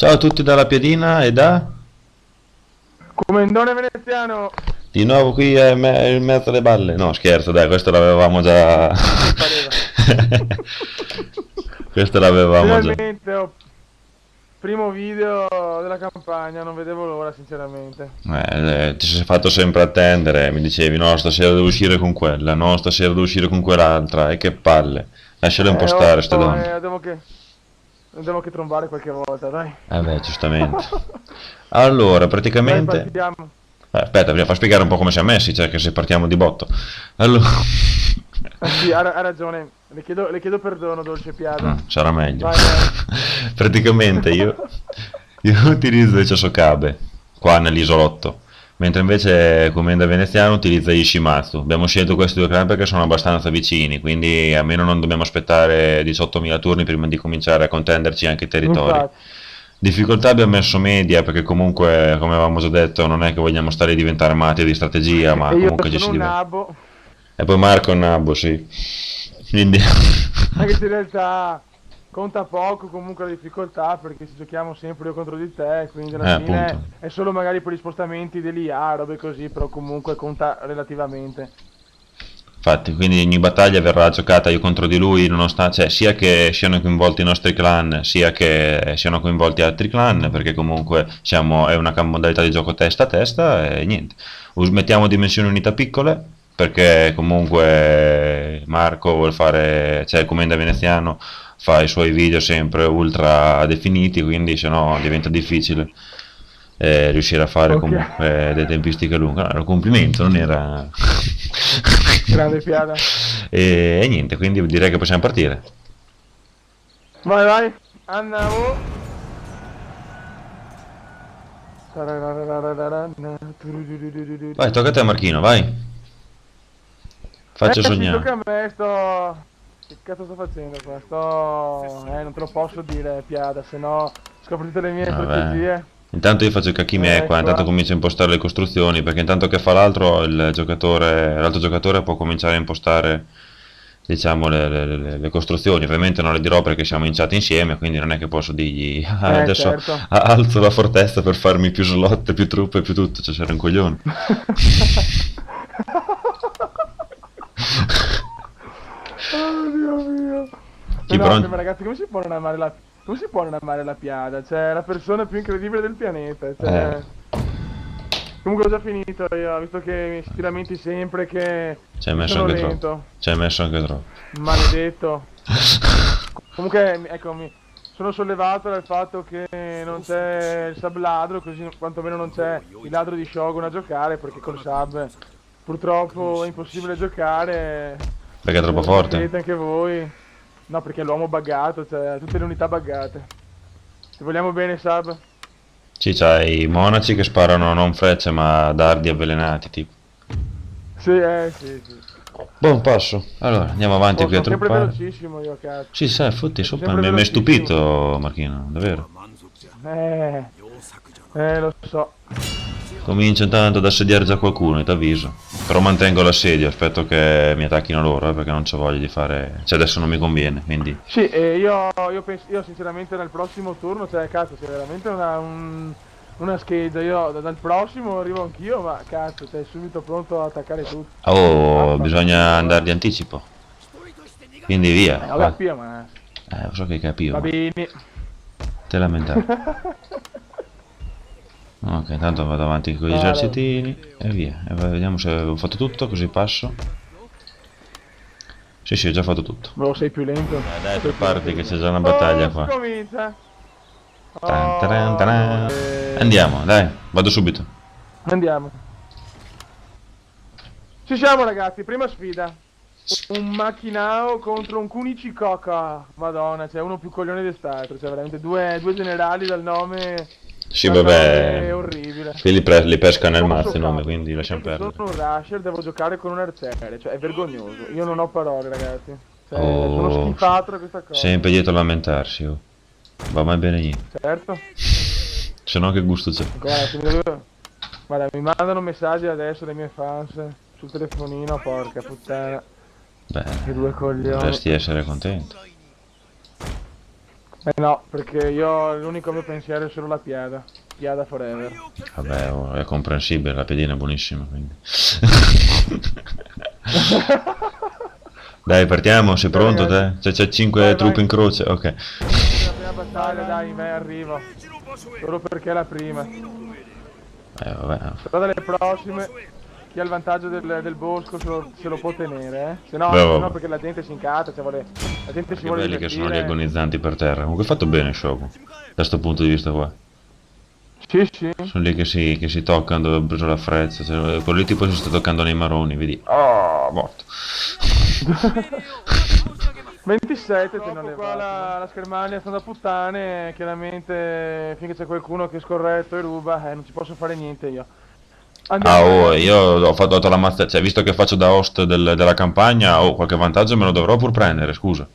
Ciao a tutti dalla Piadina e da... Comendone veneziano, Di nuovo qui in mezzo alle balle. No, scherzo, dai, questo l'avevamo già... mi pareva. Questo l'avevamo già. Finalmente, primo video della campagna, non vedevo l'ora sinceramente. Ti sei fatto sempre attendere, mi dicevi no, stasera devo uscire con quella, no, stasera devo uscire con quell'altra, e che palle. Lasciale un po' stare, ste donne. Devo che trombare qualche volta, dai. Beh, giustamente. Allora, Dai, praticamente... partiamo. Aspetta, bisogna far spiegare un po' come siamo messi, cioè che se partiamo di botto. Allora... Sì, ha ragione, le chiedo perdono, dolce Piada. Sarà meglio. Vai, vai. Praticamente io utilizzo il Ciasokabe qua nell'isolotto, mentre invece Comenda Veneziano utilizza gli Shimatsu. Abbiamo scelto questi due clan perché sono abbastanza vicini, quindi almeno non dobbiamo aspettare 18.000 turni prima di cominciare a contenderci anche i territori. Infatti. Difficoltà abbiamo messo media perché comunque, come avevamo già detto, non è che vogliamo stare a diventare matti di strategia, ma E io comunque ci si sono un diventa. nabo, E poi Marco è un nabbo, sì. Quindi... anche se in realtà conta poco comunque la difficoltà perché ci giochiamo sempre io contro di te, quindi alla fine appunto. è solo magari per gli spostamenti dell'IA, robe così, però comunque conta relativamente. Infatti, quindi ogni battaglia verrà giocata io contro di lui, nonostante, cioè, sia che siano coinvolti i nostri clan, sia che siano coinvolti altri clan, perché comunque è una modalità di gioco testa a testa e niente. Mettiamo dimensioni unità piccole, perché comunque Marco vuole fare, cioè il Comenda Veneziano fa i suoi video sempre ultra definiti, quindi se no diventa difficile riuscire a fare Ok, comunque delle tempistiche lunghe. No, era un complimento, non era... grande Piada. E niente, quindi direi che possiamo partire. Vai, vai, andiamo. Tararararararana, turudududududu. Vai, tocca a te Marchino, vai. Faccia Sì, sognare. tocca a me, sto... Che cazzo sto facendo qua? Sto... non te lo posso dire, Piada, se no scopri tutte le mie Vabbè. strategie. Intanto io faccio i cacchi miei qua, intanto Qua. comincio a impostare le costruzioni, perché intanto che fa l'altro, l'altro giocatore può cominciare a impostare, diciamo, le costruzioni. Ovviamente non le dirò perché siamo in chat insieme, quindi non è che posso dirgli, "Ah, adesso Certo. alzo la fortezza per farmi più slot, più truppe, più tutto, cioè c'era un coglione. Oh Dio mio. Chi No, pronto? ma ragazzi, come si può non amare la Piada? Cioè, è la persona più incredibile del pianeta. Eh, Cioè... Comunque ho già finito io, visto che mi lamenti sempre ci hai che messo sono anche troppo. lento. Ci hai messo anche troppo. Maledetto. Comunque, ecco, sono sollevato dal fatto che non c'è il sub ladro, così quantomeno non c'è il ladro di Shogun a giocare, perché col sub purtroppo è impossibile giocare. Perché è troppo Lo forte? sapete anche voi. No, perché è l'uomo buggato, cioè tutte le unità buggate. Se vogliamo bene sub. Sì, c'hai i monaci che sparano non frecce ma dardi avvelenati, tipo. Sì, sì, sì. Buon passo. Allora, andiamo avanti qui a Sono sempre truppare. velocissimo io, cazzo. Sì, sai, fotti sopra. Sempre Mi hai velocissimo. stupito, Marchino, davvero. Eh, lo so. Comincio intanto ad assediare già qualcuno, ti avviso. Però mantengo l'assedio, aspetto che mi attacchino loro, perché non c'ho voglia di fare... Cioè, adesso non mi conviene, quindi... Sì, io sinceramente nel prossimo turno, cioè cazzo, c'è veramente una scheda, io dal prossimo arrivo anch'io, ma cazzo, sei subito pronto a attaccare tutto. Oh, bisogna Vaffanculo, andare di anticipo. Quindi via, Ho va. capito, ma... Lo so che capivo, Va ma bene. te lamentare. Ok, intanto vado avanti con gli Allora, esercitini e via. E vediamo se ho fatto tutto, così passo. Sì, sì, ho già fatto tutto. boh, sei più lento. Dai, Sei più preparati che lento. c'è già una battaglia Oh, si qua. comincia. Tan, taran, Oh, taran. Andiamo, dai, vado subito. Andiamo. Ci siamo ragazzi, prima sfida. Un Machinao contro un Kunichikoka. Madonna, c'è uno più coglione dell'altro. C'è veramente due generali dal nome... Sì, dal nome vabbè, orribile. qui li pesca nel Posso mazzo i nomi, farlo. quindi lasciamo Perché perdere. sono un rusher, devo giocare con un arciere. Cioè, è vergognoso. Io non ho parole, ragazzi. Cioè, sono Oh, schifato da questa cosa. sempre dietro a lamentarsi, oh. Va mai bene niente. Certo. Se no che gusto c'è. Guarda, mi mandano messaggi adesso dei miei fans sul telefonino, porca puttana. Beh, Che due coglioni. dovresti essere contento. Eh no, perché io l'unico mio pensiero è solo la Piada. Piada forever. Vabbè, oh, è comprensibile, la piadina è buonissima, quindi. Dai, partiamo, sei Dai, pronto ragazzi. te? C'è 5 Vai, truppe vai. in croce, ok. La prima battaglia, dai, vai, arrivo. Solo perché è la prima. Vabbè. Però dalle prossime, chi ha il vantaggio del bosco se lo può tenere, eh. Se no, Beh, se no vabbè. perché la gente si incazza, cioè la gente si Che vuole belli che sono gli divertire. agonizzanti per terra. Comunque hai fatto bene, Shogun. Da sto punto di vista qua. Sì, sì. Sono lì che si toccano dove ho preso la frezza. Cioè, quello lì tipo si sta toccando nei maroni, vedi. Oh, morto. 27 te non qua la schermaglia stanno da puttane, chiaramente finché c'è qualcuno che è scorretto e ruba, non ci posso fare niente io. Ah, Andiamo oh, ragazzi. io ho dato la mazzetta, cioè, visto che faccio da host della campagna, qualche vantaggio me lo dovrò pur prendere, scusa.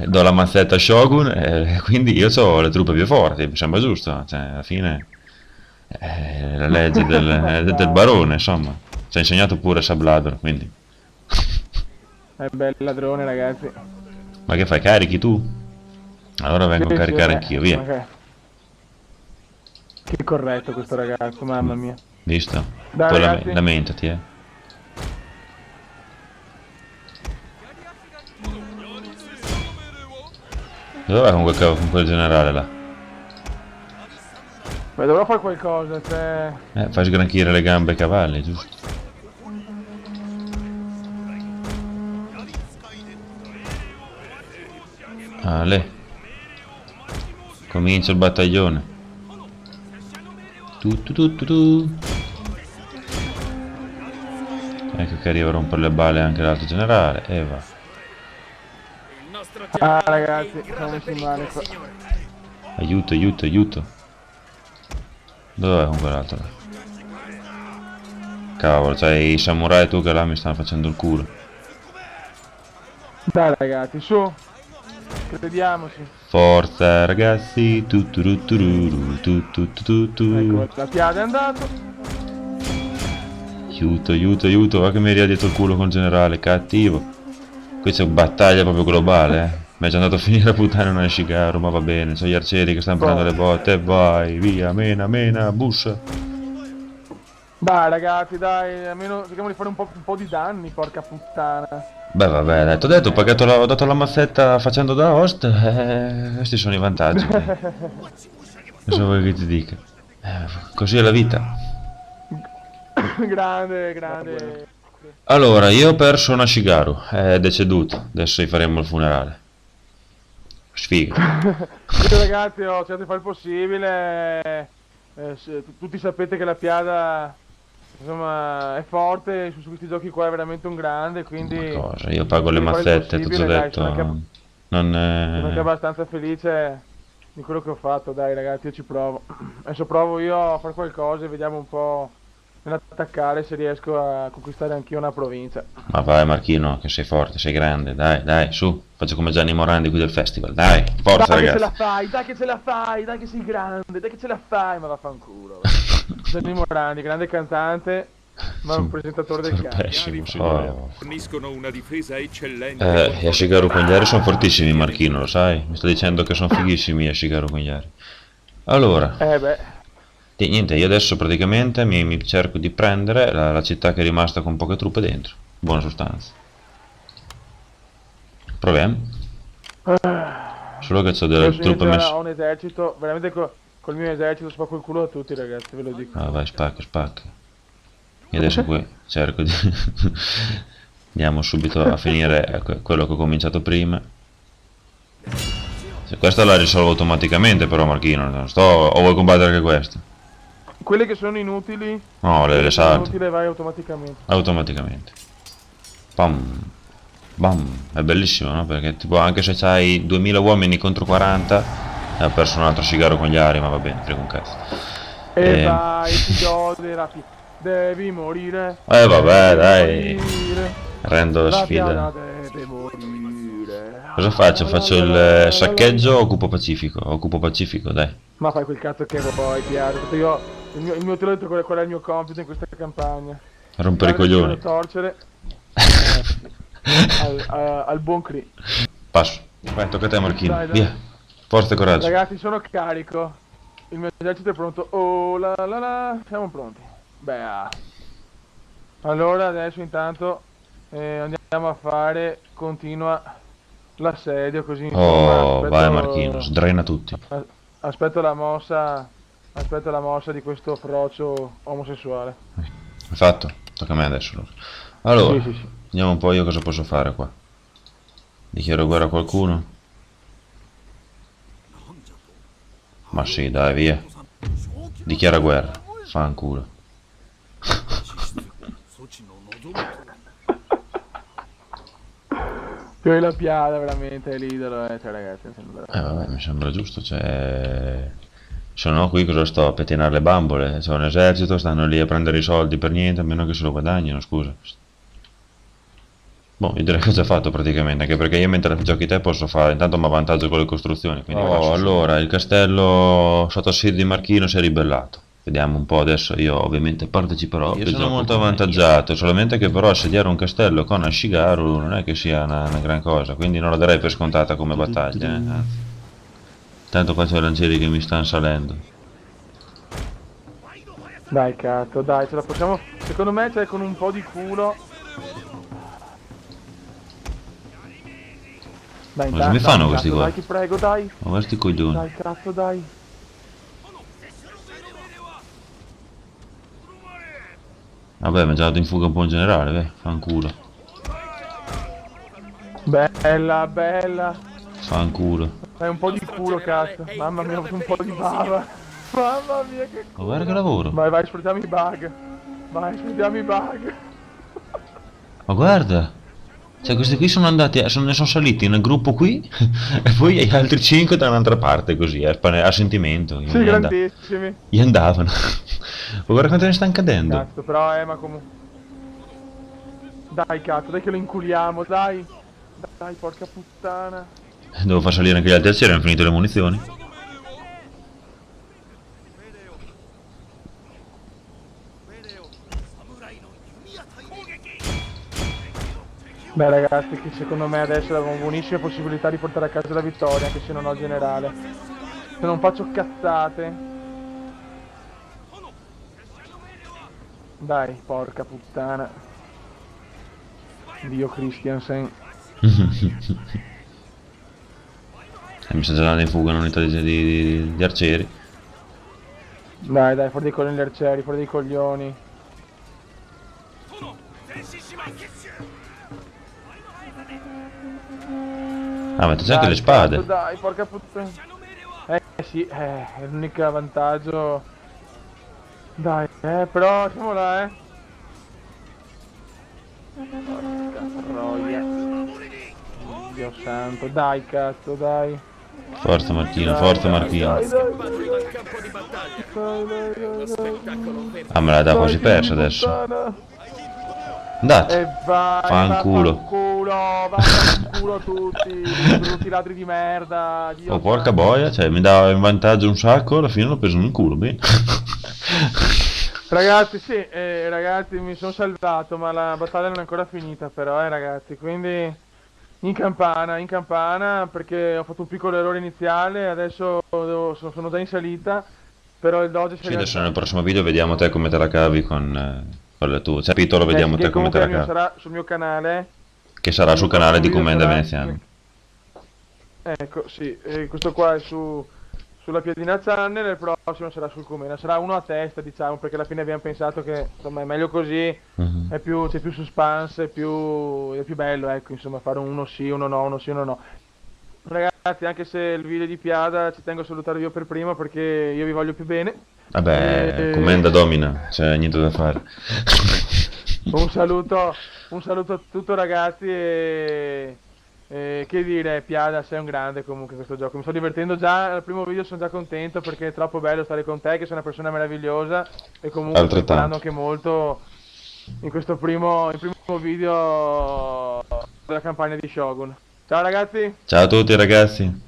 Do la mazzetta a Shogun, quindi io ho le truppe più forti, mi sembra giusto, cioè, alla fine, le leggi del barone, insomma. Ci ha insegnato pure Sablador, quindi. È bel ladrone ragazzi. Ma che fai, carichi tu? Allora vengo a Sì, sì, caricare vabbè, anch'io, via. ok. Che corretto questo ragazzo, mamma mia. Visto? Dai Poi ragazzi. lamentati, eh. Dov'è con quel generale là? Beh, dovrò fare qualcosa, cioè. Fai sgranchire le gambe ai cavalli, giusto? Ale. Comincia il battaglione. Tu. Ecco che arriva a rompere le balle anche l'altro generale. E va. Ah ragazzi, siamo messi male qua. Aiuto. Dov'è con quell'altro là? Cavolo, c'hai i samurai tu che là mi stanno facendo il culo. Dai ragazzi, su. Crediamoci. Forza ragazzi, tu. Ecco, la Piada è andato. Aiuto, va che mi arriva dietro il culo con il generale, cattivo. Qui c'è battaglia proprio globale, eh. Mi è già andato a finire a puttane una Shigaru, ma va bene, sono gli arcieri che stanno prendendo le botte, e vai, via, mena, bussa. Dai ragazzi, dai, almeno cerchiamo di fare un po' di danni, porca puttana. Beh, vabbè, dai, t'ho detto, ho dato la mazzetta facendo da host, questi sono i vantaggi. Cosa vuoi che ti dica? Così è la vita. Grande. Allora, io ho perso una Shigaru, è deceduto, adesso gli faremo il funerale. Sfiga. Io ragazzi ho cercato di fare il possibile. Tutti sapete che la Piada, insomma, è forte, su questi giochi qua è veramente un grande, quindi. Ma cosa? Io pago le devo fare il mazzette, t'ho già possibile, dai, detto. Non. sono anche abbastanza felice di quello che ho fatto, dai ragazzi, io ci provo. Adesso provo io a fare qualcosa e vediamo un po' nell'attaccare se riesco a conquistare anch'io una provincia. Ma vai Marchino, che sei forte, sei grande, dai, su. Faccio come Gianni Morandi qui del festival, dai, forza Dai che ce ragazzi. la fai, dai che ce la fai, dai che sei grande, dai che ce la fai, ma vaffanculo. Gianni Morandi, grande cantante, ma un presentatore del Sono cazzo. pessimo, signore. Forniscono una difesa eccellente. Gli Ashigaru Cogliari sono fortissimi, Marchino, lo sai? Mi sta dicendo che sono fighissimi gli Ashigaru Cogliari. Allora, Beh, niente, io adesso praticamente mi cerco di prendere la città che è rimasta con poche truppe dentro. Buona sostanza. Proviamo. Solo che ho delle adesso truppe inizio messe. ho un esercito, veramente col mio esercito spacco il culo a tutti ragazzi, ve lo dico. Ah, vai, spacca. E adesso qui cerco di. Andiamo subito a finire quello che ho cominciato prima. Questa la risolvo automaticamente però Marchino, non sto. O vuoi combattere anche questa? Quelle che sono inutili, No, le sono salto. inutili vai automaticamente. Automaticamente. Pam. Bam. È bellissimo, no? Perché tipo anche se c'hai 2000 uomini contro 40, ha perso un altro sigaro con gli ari, ma va bene, frega un cazzo. E vai, figlio rapi, devi morire. Vabbè, devi dai. morire. Rendo la La Piada sfida. deve morire. Cosa faccio? Faccio il saccheggio o occupo Pacifico? Occupo Pacifico, dai. Ma fai quel cazzo che vuoi, Piada. Io, il mio te l'ho detto qual è il mio compito in questa campagna. Rompere i Dare coglioni. torcere al buon Cree. Passo. Vai, tocca a te Marchino. Dai. Via. Forza e coraggio. Ragazzi, sono carico. Il mio esercito è pronto. Oh la la la. Siamo pronti. Beh. Allora adesso intanto andiamo a fare. Continua l'assedio così insomma. Oh, vai Marchino, sdrena tutti. Aspetto la mossa. Aspetto la mossa di questo frocio omosessuale. Hai fatto? Tocca a me adesso. Allora, Sì. vediamo un po' io cosa posso fare qua. Dichiaro guerra a qualcuno? Ma sì, dai, via. Dichiara guerra. Fanculo. Poi la piada veramente è l'idolo, cioè ragazzi. Vabbè, mi sembra giusto, cioè... Se no qui cosa sto a pettinare le bambole? C'è un esercito, stanno lì a prendere i soldi per niente, a meno che se lo guadagnino, scusa. Boh, io direi che ho già fatto praticamente, anche perché io mentre giochi te posso fare, intanto mi avvantaggio con le costruzioni. Quindi allora, il castello sotto assedio di Marchino si è ribellato. Vediamo un po' adesso, io ovviamente parteciperò. Io sono molto avvantaggiato, solamente che però assediare un castello con Ashigaru non è che sia una gran cosa, quindi non la darei per scontata come battaglia, anzi. Tanto qua c'è i lancieri che mi stanno salendo. Dai cazzo, dai, ce la possiamo. Secondo me c'è con un po' di culo. Dai, Cosa mi fanno questi qua? Dai, ti prego, dai. Ma questi coglioni. Dai, cazzo, dai. Vabbè, mi è già dato in fuga un po' in generale, beh, fanculo. Bella, bella. Fanculo. Fai un po' di culo, cazzo. Mamma mia, ho avuto un po' di bava. Mamma mia, che Ma culo. guarda che lavoro. Vai, sfruttiamo i bug. Vai, sfruttiamo i bug. Ma guarda. Cioè questi qui sono andati, ne sono saliti nel gruppo qui e poi gli altri 5 da un'altra parte così, a sentimento. Sì, grandissimi. Gli andavano. Ma guarda quanto ne stanno cadendo. Cazzo, però ma comunque. Dai cazzo, dai che lo inculiamo, dai. Dai, porca puttana. Devo far salire anche gli altri arcieri, hanno finito le munizioni. Beh ragazzi, che secondo me adesso abbiamo buonissime possibilità di portare a casa la vittoria, anche se non ho generale. Se non faccio cazzate. Dai, porca puttana. Dio Christiansen. Mi sta già andando in fuga un'unità di arcieri. Dai, fuori dei coglioni gli arcieri, fuori dei coglioni. Ah, ma c'è anche le spade. Cazzo, dai, porca puttana. Sì, è l'unico vantaggio. Dai, però siamo là, Porca troia. Dio santo, dai cazzo, dai. Forza Marchino, forza Marchino. Ah, me l'ha già quasi persa adesso. Andate. E vai, fanculo. Vaffanculo tutti, brutti ladri di merda. Dio Oh, porca boia, cioè mi dava in vantaggio un sacco, alla fine l'ho preso nel culo, bene. Ragazzi, sì, ragazzi, mi sono salvato, ma la battaglia non è ancora finita però, ragazzi, quindi in campana, perché ho fatto un piccolo errore iniziale, adesso sono già in salita, però il doge Sì, adesso nel prossimo video vediamo te come te la cavi con le tue. Cioè, Piccolo, vediamo te come te la cavi. Sarà sul mio canale. Che sarà sul canale di Comenda Veneziano. Ecco, sì, questo qua è sulla Piadina Channel, il prossimo sarà sul Comenda, sarà uno a testa diciamo, perché alla fine abbiamo pensato che insomma è meglio così, c'è più suspense, è più bello, ecco, insomma fare uno sì, uno no, uno sì, uno no. Ragazzi, anche se il video di Piada ci tengo a salutarvi io per prima perché io vi voglio più bene. Vabbè, Comenda domina, c'è niente da fare. Un saluto a tutti ragazzi e che dire, Piada, sei un grande comunque questo gioco, mi sto divertendo già, al primo video sono già contento perché è troppo bello stare con te, che sei una persona meravigliosa e comunque sto imparando anche molto in questo primo video della campagna di Shogun. Ciao ragazzi! Ciao a tutti ragazzi!